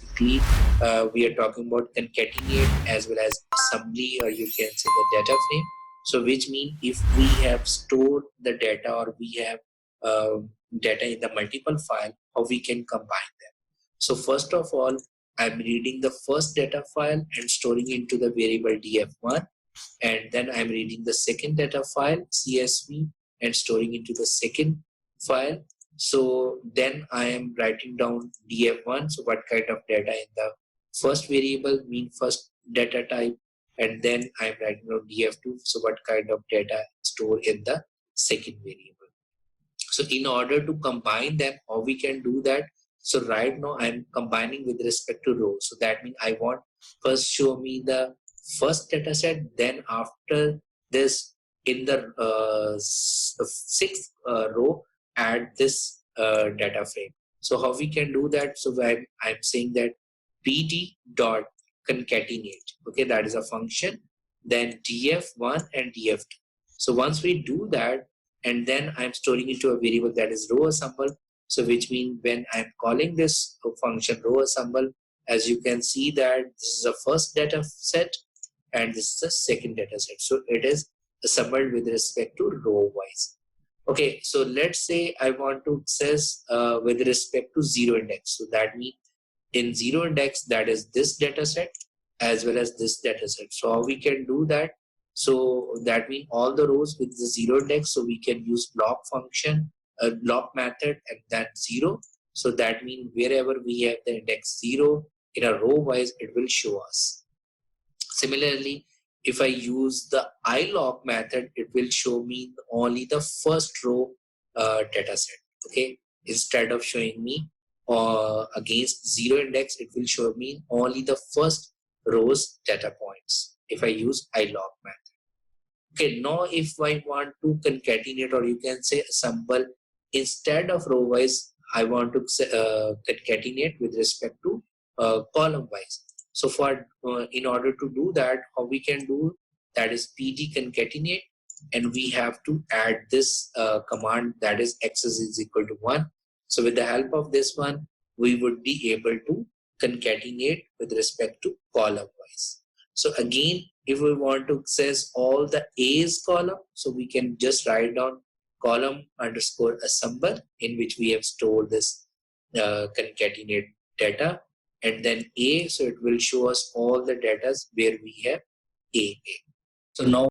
Basically, we are talking about concatenate as well as assembly, or you can say the data frame. So which means if we have stored the data or we have uh, data in the multiple file, how we can combine them. So first of all, I'm reading the first data file and storing into the variable df1, and then I'm reading the second data file CSV and storing into the second file. So then I am writing down df1, so what kind of data in the first variable, mean first data type, and then I'm writing down df2, so what kind of data stored in the second variable. So in order to combine them, how we can do that? So right now I'm combining with respect to row. So that means I want first show me the first data set, then after this in the sixth row add this data frame. So how we can do that? So I'm saying that pd dot concatenate, okay, that is a function, then df1 and df2. So once we do that, and then I'm storing into a variable that is row assemble. So which means when I'm calling this function row assemble, as you can see that this is the first data set and this is the second data set. So it is assembled with respect to row wise. Okay, so let's say I want to access with respect to zero index. So that means in zero index, that is this data set as well as this data set. So how we can do that? So that means all the rows with the zero index, so we can use block function, block method, and then zero. So that means wherever we have the index zero in a row wise, it will show us. Similarly, if I use the iLog method, it will show me only the first row data set. Okay, instead of showing me against zero index, it will show me only the first rows data points if I use iLog method. Okay, now if I want to concatenate, or you can say assemble, instead of row wise, I want to concatenate with respect to column wise. So for in order to do that, how we can do that is pd concatenate, and we have to add this command, that is x is equal to 1. So with the help of this one, we would be able to concatenate with respect to column wise. So again, if we want to access all the A's column, so we can just write down column underscore assemble, in which we have stored this concatenate data, and then A, so it will show us all the data where we have A. So now